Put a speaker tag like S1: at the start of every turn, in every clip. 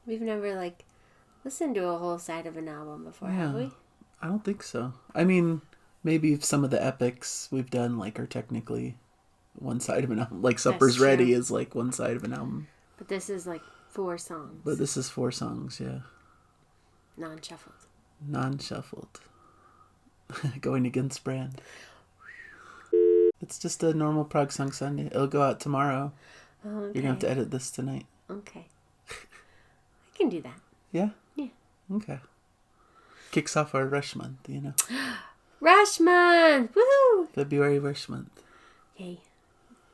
S1: We've never, listened to a whole side of an album before, have we?
S2: I don't think so. I mean, maybe some of the epics we've done, are technically one side of an album. Like Supper's Ready is, one side of an album.
S1: But this is, 4 songs.
S2: But this is 4 songs, yeah.
S1: Non-shuffled.
S2: Non-shuffled. Going against brand. It's just a normal Prog Song Sunday. It'll go out tomorrow.
S1: Oh, okay.
S2: You're going to have to edit this tonight.
S1: Okay. I can do that.
S2: Yeah?
S1: Yeah.
S2: Okay. Kicks off our Rush month,
S1: Rush month! Woohoo!
S2: February Rush month.
S1: Yay.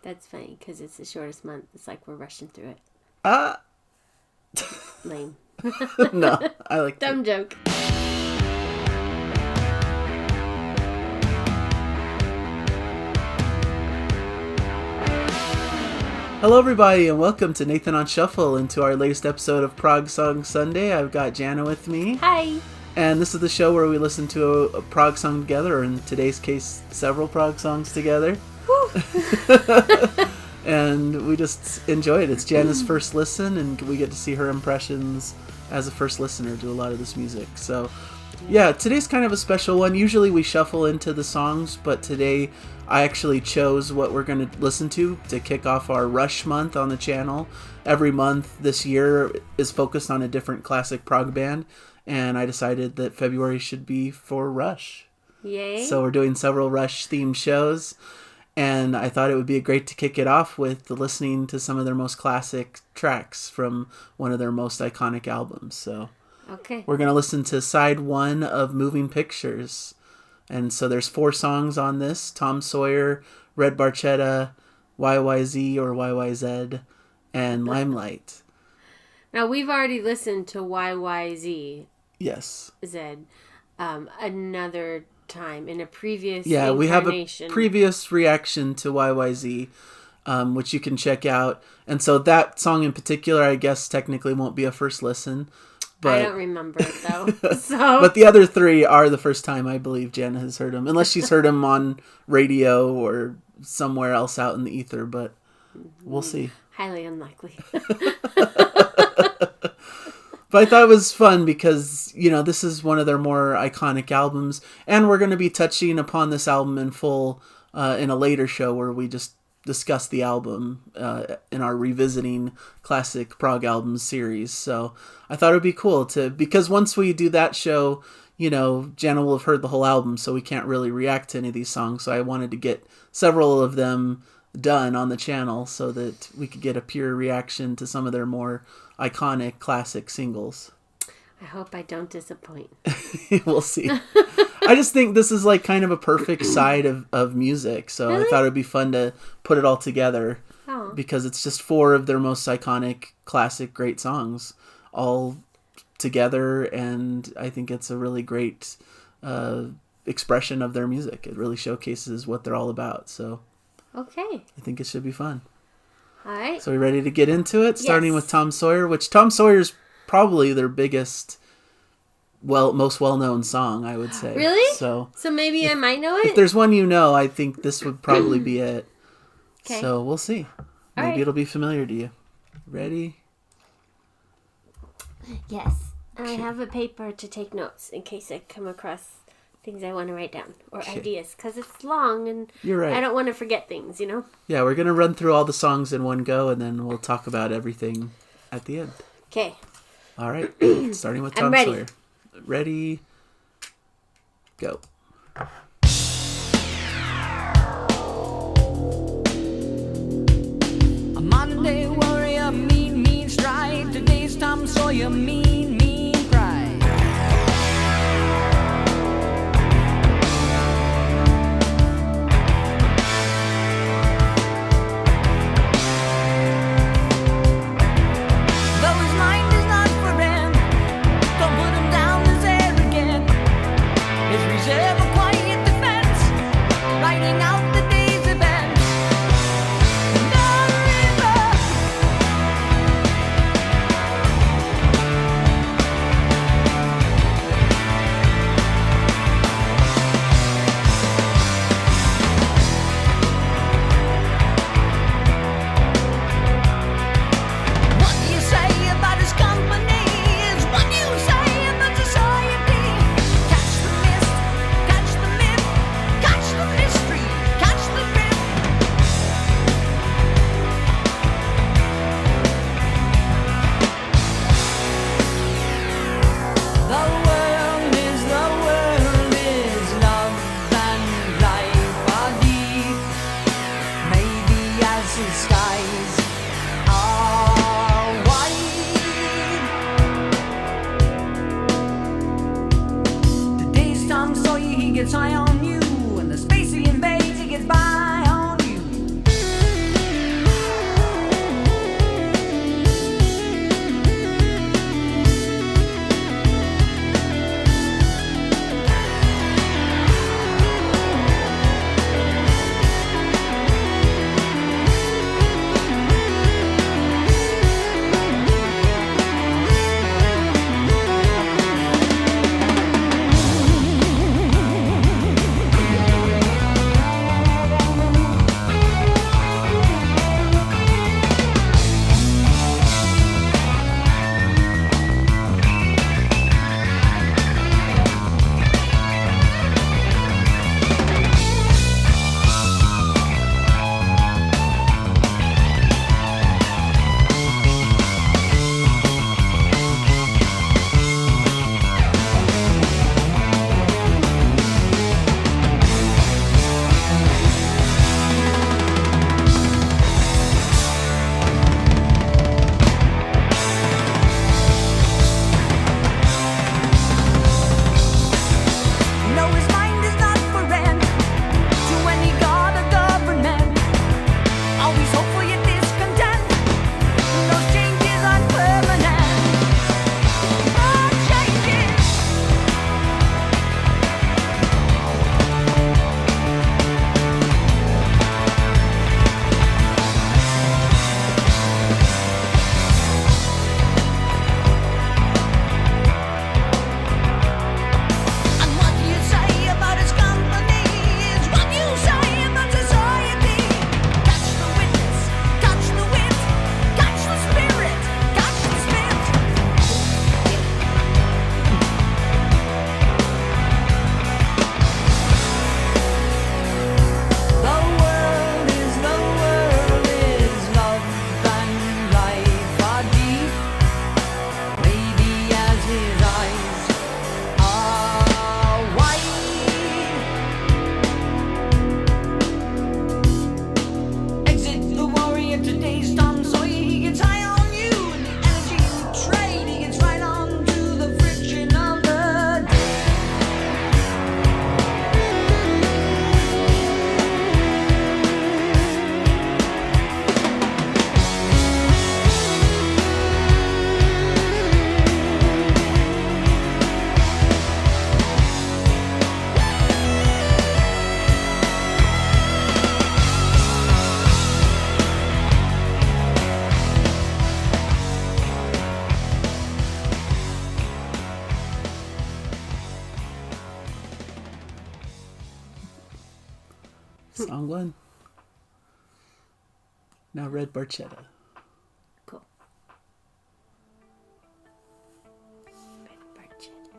S1: That's funny, because it's the shortest month. It's like we're rushing through it. Lame.
S2: No, I like that.
S1: Dumb joke.
S2: Hello everybody and welcome to Nathan on Shuffle and to our latest episode of Prog Song Sunday. I've got Jana with me.
S1: Hi.
S2: And this is the show where we listen to a prog song together, or in today's case, several prog songs together. And we just enjoy it. It's Jana's first listen, and we get to see her impressions as a first listener to a lot of this music. So, yeah, today's kind of a special one. Usually we shuffle into the songs, but today I actually chose what we're going to listen to kick off our Rush month on the channel. Every month this year is focused on a different classic prog band, and I decided that February should be for Rush.
S1: Yay.
S2: So we're doing several Rush-themed shows. And I thought it would be great to kick it off with listening to some of their most classic tracks from one of their most iconic albums. So
S1: okay,
S2: we're going to listen to side 1 of Moving Pictures. And so there's 4 songs on this: Tom Sawyer, Red Barchetta, YYZ or YYZ, and Limelight.
S1: Now, we've already listened to YYZ.
S2: Yes.
S1: Zed. Another time in a previous
S2: we have a
S1: incarnation.
S2: Previous reaction to YYZ, which you can check out. And so that song in particular, I guess technically won't be a first listen, but
S1: I don't remember it though. So
S2: but the other 3 are the first time I believe Jana has heard them, unless she's heard them on radio or somewhere else out in the ether, but we'll see.
S1: Highly unlikely.
S2: But I thought it was fun because, this is one of their more iconic albums. And we're going to be touching upon this album in full in a later show where we just discuss the album in our Revisiting Classic Prog Albums series. So I thought it would be cool because once we do that show, Jana will have heard the whole album, so we can't really react to any of these songs. So I wanted to get several of them done on the channel so that we could get a pure reaction to some of their more iconic classic singles.
S1: I hope I don't disappoint.
S2: We'll see. I just think this is kind of a perfect side of music, so really? I thought it would be fun to put it all together. Because it's just 4 of their most iconic classic great songs all together, and I think it's a really great expression of their music. It really showcases what they're all about, so
S1: okay,
S2: I think it should be fun.
S1: All right.
S2: So we ready to get into it? Starting
S1: yes.
S2: with Tom Sawyer, which Tom Sawyer's probably their biggest, most well-known song, I would say.
S1: Really?
S2: So
S1: maybe I might know it?
S2: If there's one I think this would probably be it.
S1: Okay.
S2: So we'll see. Maybe it'll be familiar to you. Ready?
S1: Yes. Okay. I have a paper to take notes in case I come across things I want to write down or ideas, because it's long and
S2: you're right.
S1: I don't want to forget things,
S2: Yeah, we're going to run through all the songs in one go, and then we'll talk about everything at the end.
S1: Okay.
S2: All right. Starting with Tom Sawyer. Ready? Go.
S3: A Monday warrior, mean stride. Today's Tom Sawyer, mean pride.
S2: Song 1. Now Red Barchetta.
S1: Cool. Red Barchetta.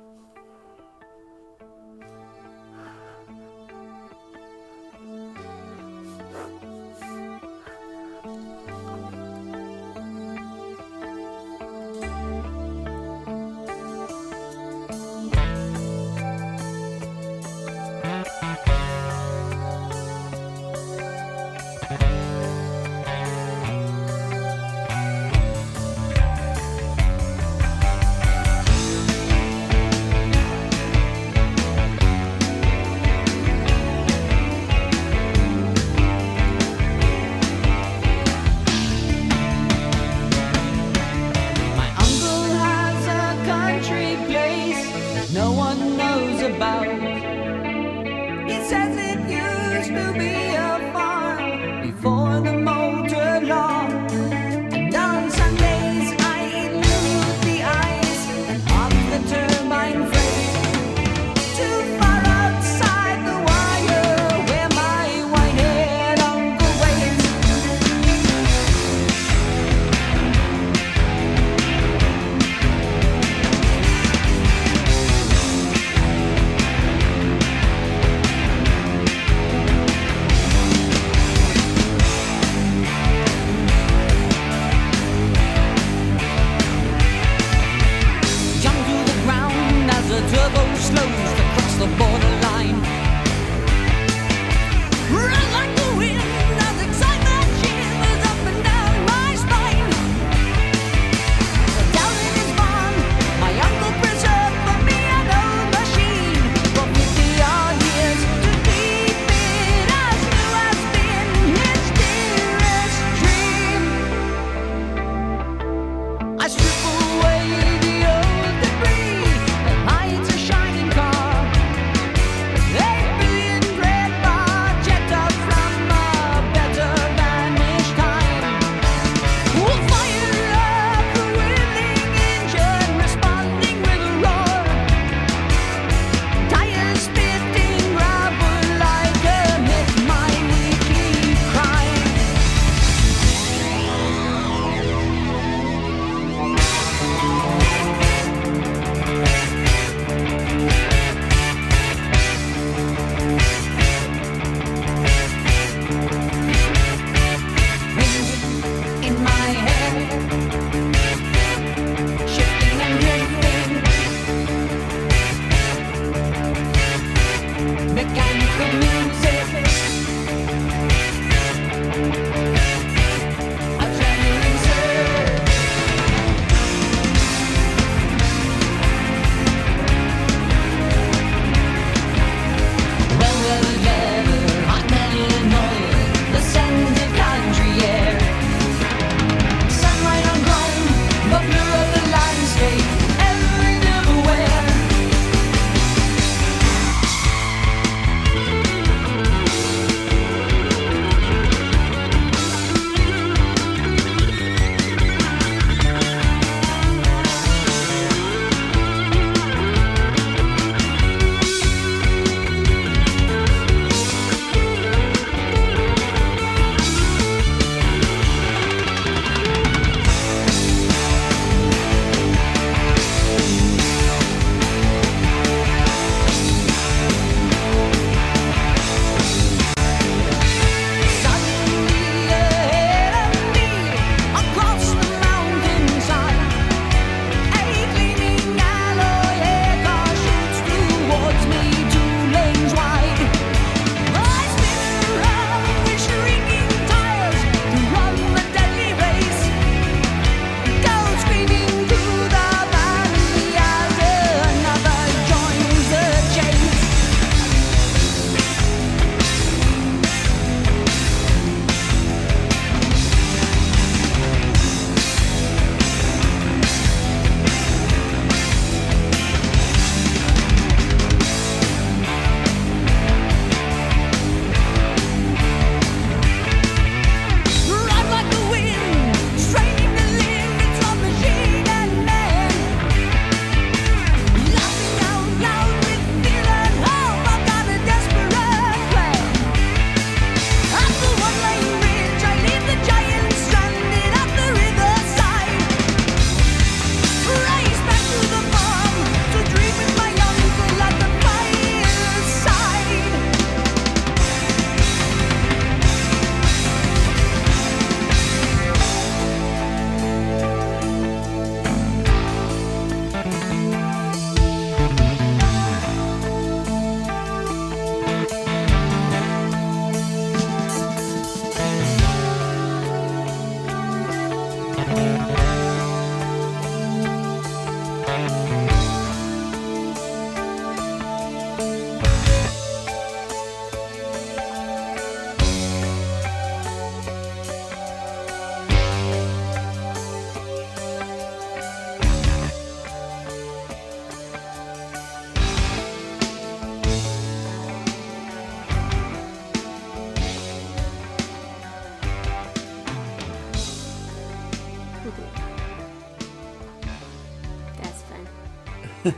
S2: All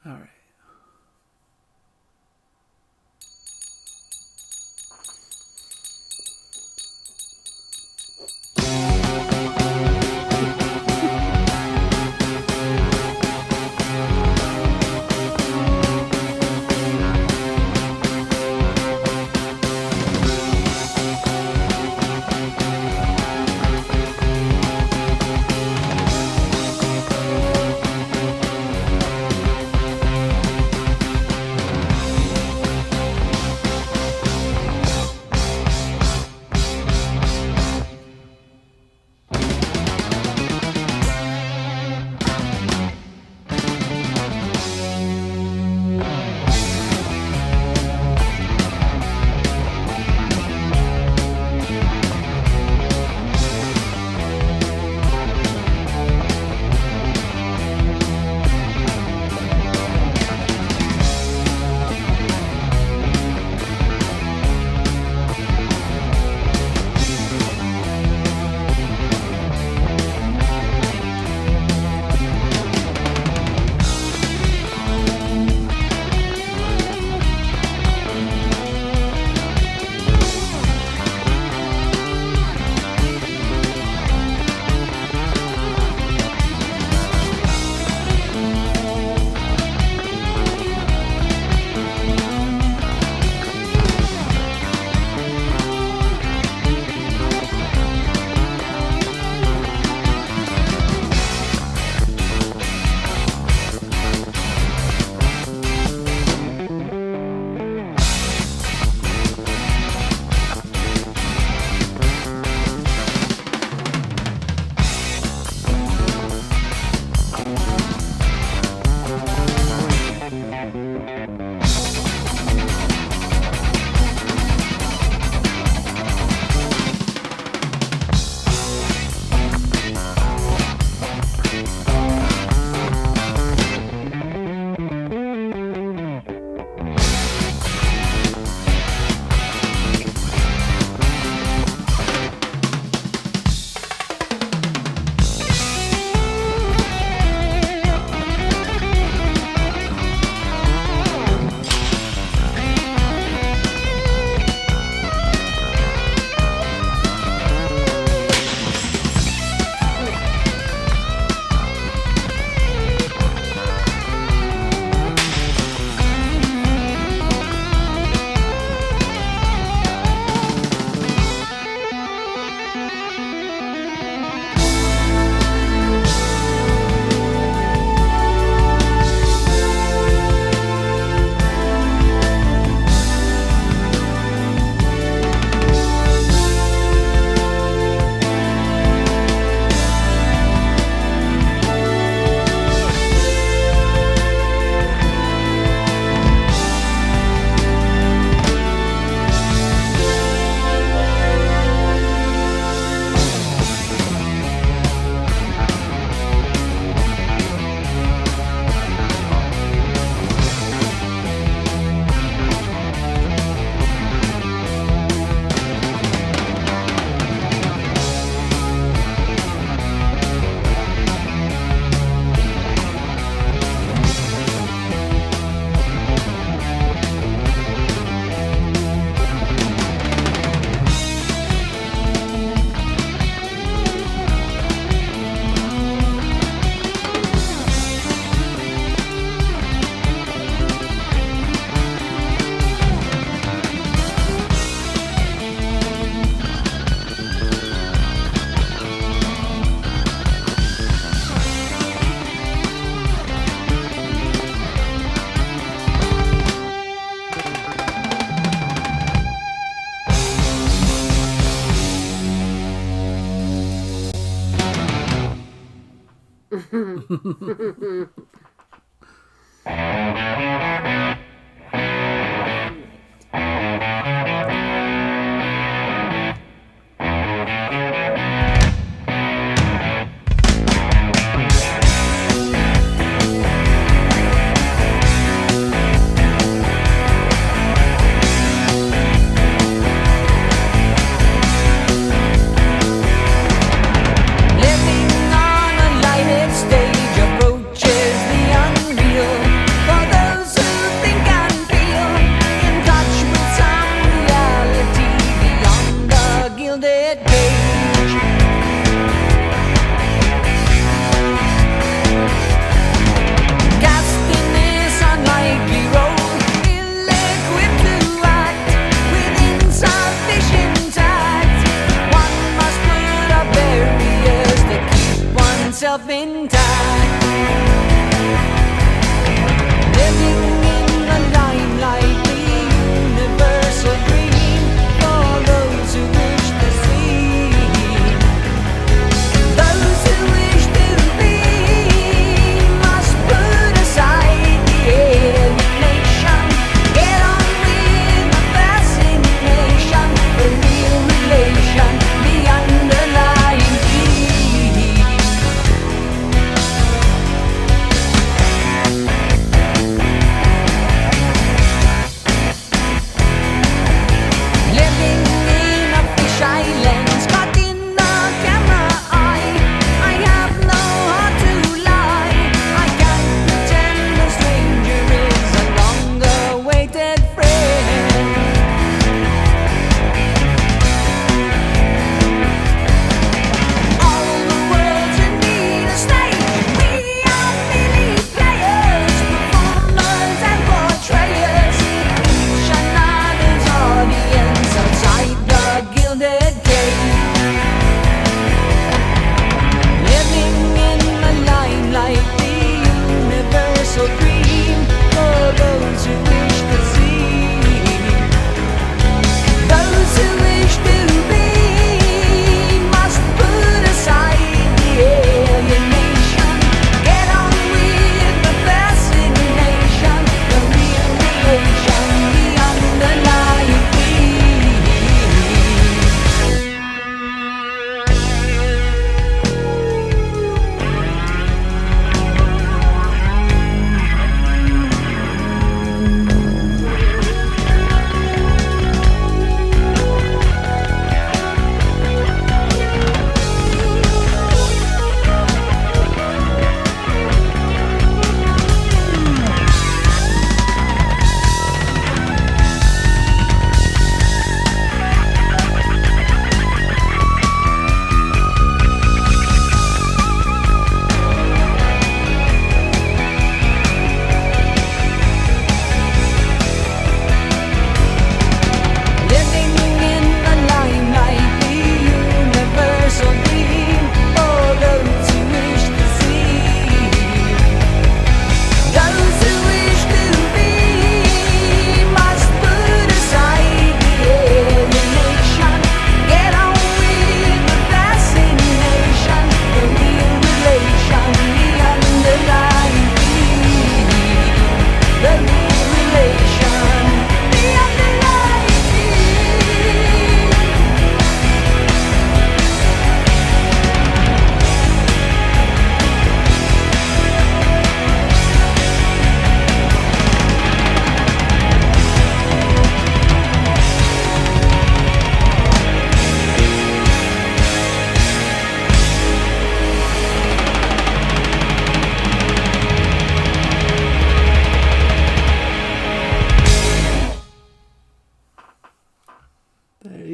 S2: right.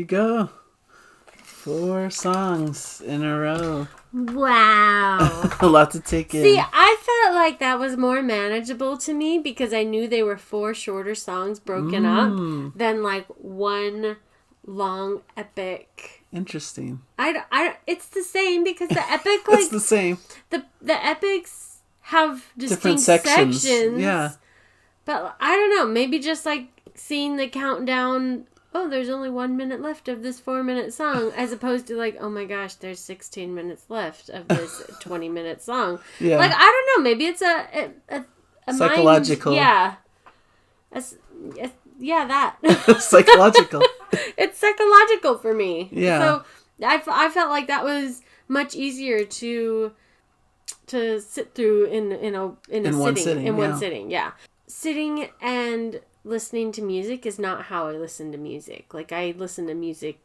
S2: go. 4 songs in a row.
S1: Wow.
S2: A lot to take in.
S1: See, I felt like that was more manageable to me because I knew they were 4 shorter songs broken up than like one long epic.
S2: Interesting.
S1: It's the same because the epic, like,
S2: it's the same.
S1: The epics have
S2: Different
S1: distinct
S2: sections.
S1: sections.
S2: Yeah.
S1: But I don't know. Maybe just like seeing the countdown. Oh, there's only 1 minute left of this 4-minute song, as opposed to like, oh my gosh, there's 16 minutes left of this 20-minute song.
S2: Yeah.
S1: Like, I don't know. Maybe it's a
S2: psychological.
S1: Mind, yeah, that.
S2: Psychological.
S1: It's psychological for me.
S2: Yeah.
S1: So I felt like that was much easier to sit through in one sitting. Yeah. Sitting and listening to music is not how I listen to music. Like, I listen to music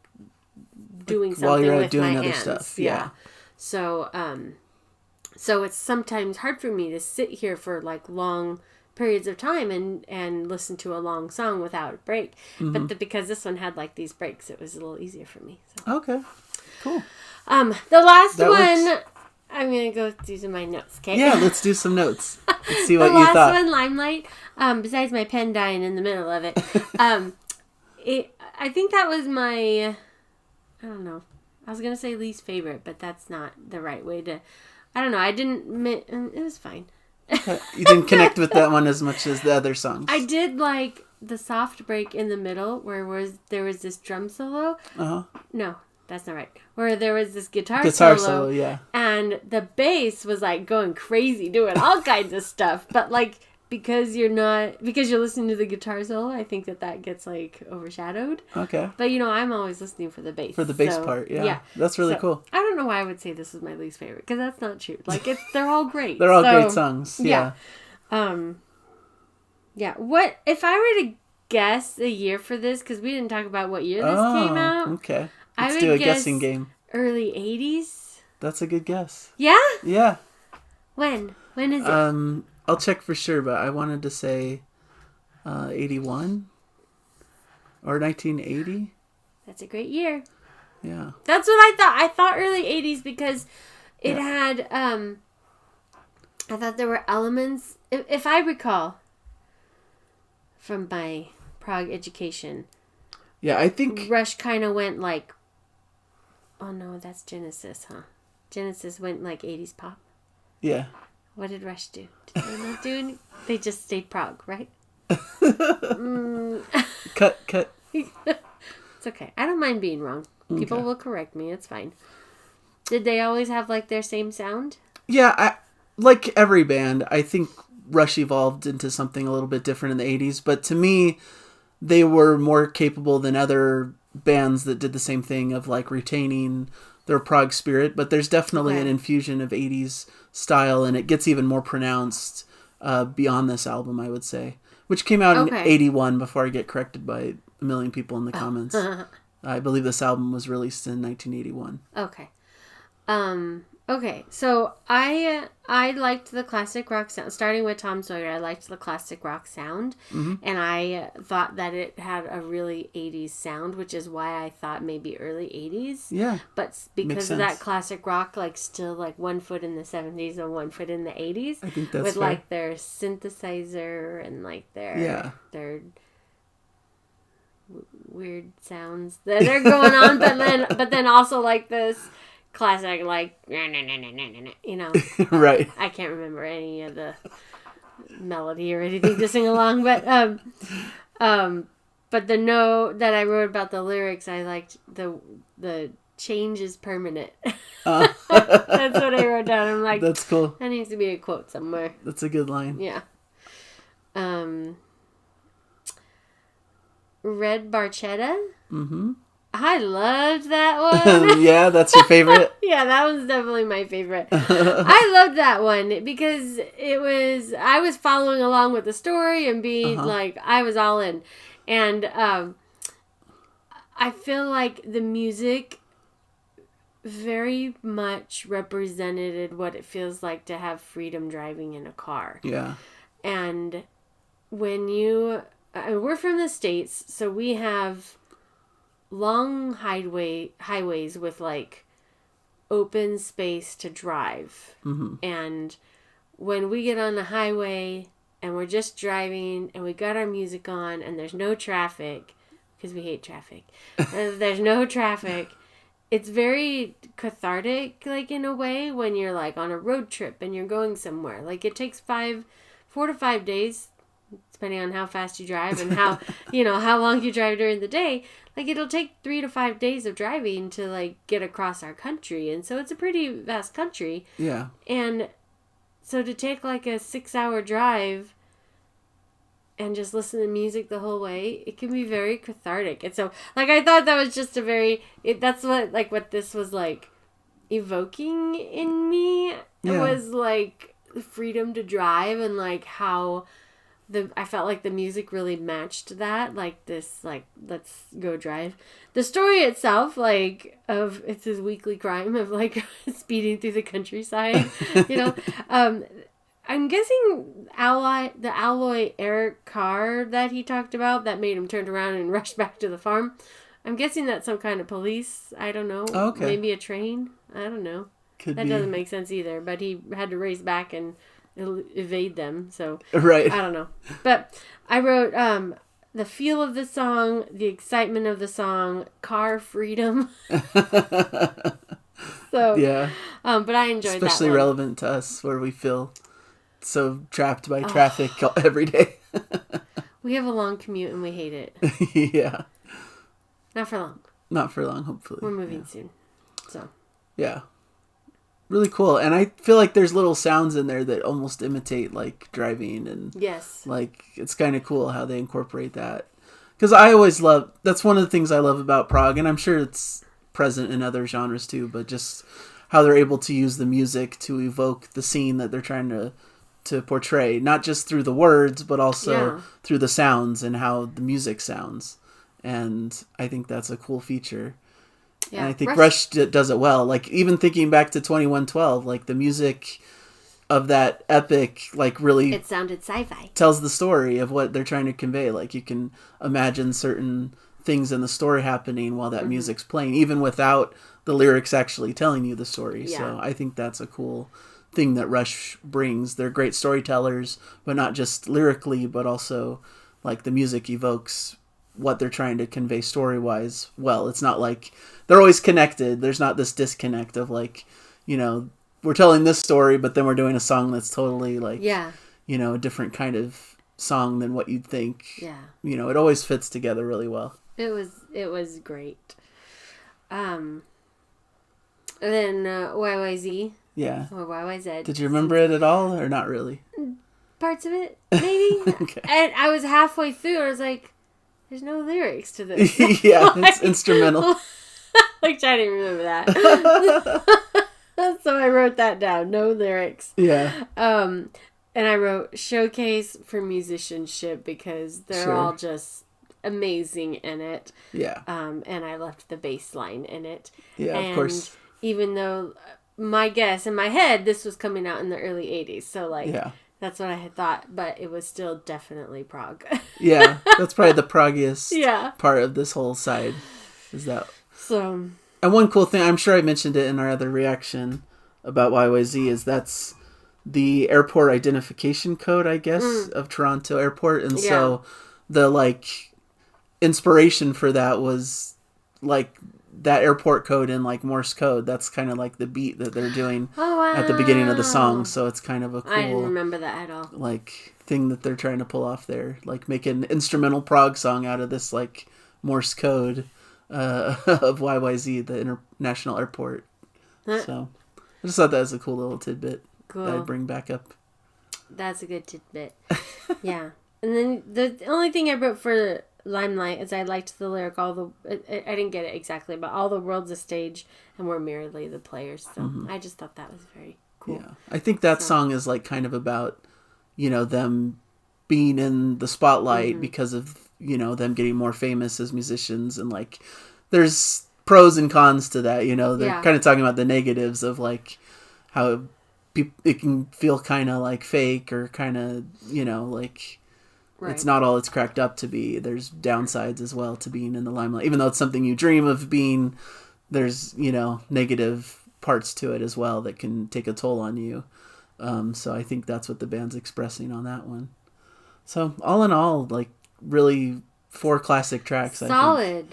S1: doing something
S2: while you're
S1: with
S2: doing
S1: my
S2: other
S1: hands.
S2: stuff. Yeah.
S1: So it's sometimes hard for me to sit here for like long periods of time and listen to a long song without a break.
S2: Mm-hmm.
S1: But because this one had like these breaks, it was a little easier for me. So.
S2: Okay. Cool.
S1: The last
S2: That
S1: one,
S2: works.
S1: I'm gonna go through some of my notes. Okay.
S2: Yeah, let's do some notes. Let's see what
S1: the
S2: you
S1: last
S2: thought.
S1: one, Limelight. Besides my pen dying in the middle of it, I think that was my. I don't know. I was gonna say least favorite, but that's not the right way to. I don't know. I didn't. It was fine.
S2: You didn't connect with that one as much as the other songs.
S1: I did like the soft break in the middle where there was this drum solo. No, that's not right. Where there was this guitar solo,
S2: yeah.
S1: And the bass was like going crazy, doing all kinds of stuff. But like because you're listening to the guitar solo, I think that gets like overshadowed.
S2: Okay.
S1: But I'm always listening for the bass.
S2: For the bass part, yeah. That's really cool.
S1: I don't know why I would say this is my least favorite because that's not true. Like they're all great.
S2: They're all great songs. Yeah.
S1: Yeah. What if I were to guess a year for this? Because we didn't talk about what year this came out.
S2: Okay.
S1: I
S2: Let's
S1: would
S2: do a
S1: guess
S2: guessing game.
S1: Early 80s.
S2: That's a good guess.
S1: Yeah.
S2: Yeah.
S1: When is it?
S2: I'll check for sure, but I wanted to say 81 or 1980.
S1: That's a great year.
S2: Yeah.
S1: That's what I thought. I thought early 80s because it had, I thought there were elements, if I recall from my Prog education.
S2: Yeah, I think
S1: Rush kind of went like, oh no, that's Genesis, huh? Genesis went like 80s pop.
S2: Yeah.
S1: What did Rush do? Did they not do any? They just stayed Prog, right?
S2: Cut.
S1: It's okay. I don't mind being wrong. People will correct me. It's fine. Did they always have like their same sound?
S2: Yeah, like every band, I think Rush evolved into something a little bit different in the 80s, but to me, they were more capable than other bands that did the same thing of like retaining their prog spirit, but there's definitely an infusion of 80s style, and it gets even more pronounced beyond this album, I would say, which came out in 81 before I get corrected by a million people in the comments. I believe this album was released in 1981.
S1: Okay. Okay, so I liked the classic rock sound. Starting with Tom Sawyer, I liked the classic rock sound.
S2: Mm-hmm.
S1: And I thought that it had a really 80s sound, which is why I thought maybe early 80s.
S2: Yeah.
S1: But because of that classic rock, like still like 1 foot in the 70s and 1 foot in the 80s.
S2: I think that's
S1: with
S2: fair.
S1: like their synthesizer and like their weird sounds that are going on, but then also like this classic like
S2: Right.
S1: I can't remember any of the melody or anything to sing along, but the note that I wrote about the lyrics, I liked the change is permanent. That's what I wrote down. I'm like,
S2: that's cool.
S1: That needs to be a quote somewhere.
S2: That's a good line.
S1: Yeah. Red Barchetta.
S2: Mm-hmm.
S1: I loved that one.
S2: Yeah, that's your favorite?
S1: Yeah, that was definitely my favorite. I loved that one because I was following along with the story and being like, I was all in. And I feel like the music very much represented what it feels like to have freedom driving in a car.
S2: Yeah.
S1: And when we're from the States, so we have long highways with like open space to drive. Mm-hmm. And when we get on the highway and we're just driving and we got our music on and there's no traffic, because we hate traffic, and there's no traffic, it's very cathartic, like, in a way, when you're like on a road trip and you're going somewhere. Like, it takes 4 to 5 days, depending on how fast you drive and how, how long you drive during the day. Like, it'll take 3 to 5 days of driving to, like, get across our country. And so it's a pretty vast country.
S2: Yeah.
S1: And so to take, like, a 6-hour drive and just listen to music the whole way, it can be very cathartic. And so, like, I thought that was just that's what this was, like, evoking in me. Yeah. It was, like, the freedom to drive and, like, how I felt like the music really matched that, like, this, like, let's go drive. The story itself, like, it's his weekly crime of, like, speeding through the countryside, I'm guessing the alloy air car that he talked about that made him turn around and rush back to the farm. I'm guessing that's some kind of police. I don't know.
S2: Oh, okay.
S1: Maybe a train. I don't know. That doesn't make sense either. But he had to race back and evade them. So
S2: right.
S1: I don't know. But I wrote the feel of the song, the excitement of the song, car freedom. So
S2: yeah.
S1: But I enjoyed that.
S2: Especially relevant to us, where we feel so trapped by traffic every day.
S1: We have a long commute and we hate it.
S2: Yeah.
S1: Not for long.
S2: Not for long, hopefully.
S1: We're moving soon. So.
S2: Yeah. Really cool. And I feel like there's little sounds in there that almost imitate, like, driving. And
S1: yes.
S2: Like, it's kind of cool how they incorporate that. Because I always that's one of the things I love about prog, and I'm sure it's present in other genres too, but just how they're able to use the music to evoke the scene that they're trying to portray, not just through the words, but also through the sounds and how the music sounds. And I think that's a cool feature. Yeah. And I think Rush does it well. Like, even thinking back to 2112, like, the music of that epic, like, really...
S1: It sounded sci-fi.
S2: Tells the story of what they're trying to convey. Like, you can imagine certain things in the story happening while that music's playing, even without the lyrics actually telling you the story. Yeah. So I think that's a cool thing that Rush brings. They're great storytellers, but not just lyrically, but also, like, the music evokes what they're trying to convey story-wise. Well, it's not like they're always connected. There's not this disconnect of, like, we're telling this story, but then we're doing a song that's totally, like, a different kind of song than what you'd think.
S1: Yeah.
S2: It always fits together really well.
S1: It was great. And then YYZ.
S2: Yeah.
S1: Or YYZ.
S2: Did you remember it at all, or not really?
S1: Parts of it, maybe. Okay. And I was halfway through, and I was like, there's no lyrics to this.
S2: Yeah, like, it's instrumental.
S1: Like, I didn't remember that. So I wrote that down. No lyrics.
S2: Yeah.
S1: And I wrote showcase for musicianship, because they're all just amazing in it.
S2: Yeah.
S1: And I left the bass line in it.
S2: Yeah,
S1: and
S2: of course.
S1: Even though my guess in my head, this was coming out in the early 80s. So, like, that's what I had thought, but it was still definitely prog.
S2: Yeah, that's probably the proggiest part of this whole side. Is that.
S1: So.
S2: And one cool thing, I'm sure I mentioned it in our other reaction about YYZ, is that's the airport identification code, I guess, of Toronto Airport. And so the, like, inspiration for that was, like, that airport code in, like, Morse code. That's kind of like the beat that they're doing at the beginning of the song. So it's kind of a cool...
S1: I didn't remember that at all.
S2: Like, thing that they're trying to pull off there. Like, make an instrumental prog song out of this, like, Morse code of YYZ, the International Airport. So I just thought that was a cool little tidbit that I'd bring back up.
S1: That's a good tidbit. Yeah. And then the only thing I wrote for Limelight is I liked the lyric, I didn't get it exactly, but all the world's a stage and we're merely the players. So I just thought that was very cool.
S2: Yeah. I think that song is, like, kind of about, them being in the spotlight because of, them getting more famous as musicians, and, like, there's pros and cons to that, they're kind of talking about the negatives of, like, how it can feel kind of like fake, or kind of, like, It's not all it's cracked up to be. There's downsides as well to being in the limelight. Even though it's something you dream of being, there's, negative parts to it as well that can take a toll on you. So I think that's what the band's expressing on that one. So all in all, like, really 4 classic tracks.
S1: Solid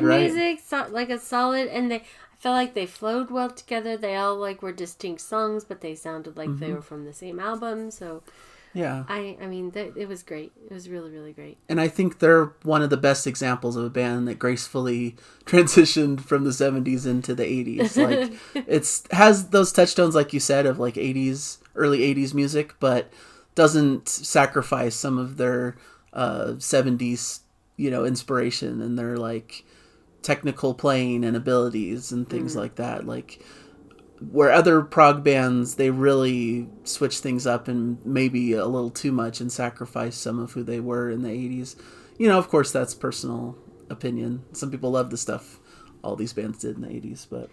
S1: music, like a solid, and I feel like they flowed well together. They all were distinct songs, but they sounded like they were from the same album. So yeah, I mean, it was great. It was really, really great.
S2: And I think they're one of the best examples of a band that gracefully transitioned from the 70s into the 80s. Like, has those touchstones, like you said, of like early 80s music, but doesn't sacrifice some of their 70s, inspiration and their like technical playing and abilities and things like that. Like, where other prog bands, they really switch things up and maybe a little too much and sacrifice some of who they were in the 80s. Of course, that's personal opinion. Some people love the stuff all these bands did in the 80s, but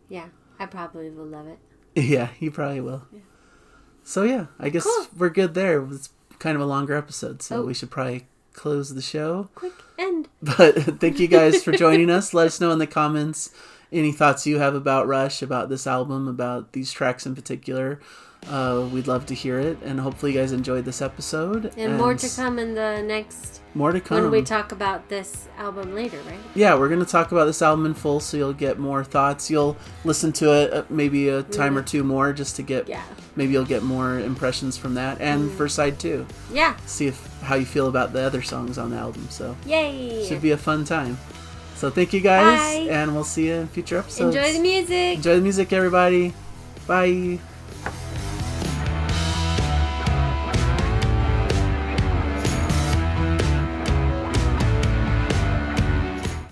S1: yeah, I probably will love it.
S2: Yeah, you probably will. Yeah. So yeah, I guess we're good there. It's kind of a longer episode, so we should probably close the show. Quick end. But thank you guys for joining us. Let us know in the comments any thoughts you have about Rush, about this album, about these tracks in particular. We'd love to hear it, and hopefully you guys enjoyed this episode.
S1: And more to come in the next...
S2: More to come.
S1: When we talk about this album later, right?
S2: Yeah, we're going to talk about this album in full, so you'll get more thoughts. You'll listen to it maybe a time or two more just to get... Yeah. Maybe you'll get more impressions from that. And for side 2. Yeah. See how you feel about the other songs on the album. So yay! Should be a fun time. So thank you guys, and we'll see you in future episodes.
S1: Enjoy the music.
S2: Enjoy the music, everybody. Bye.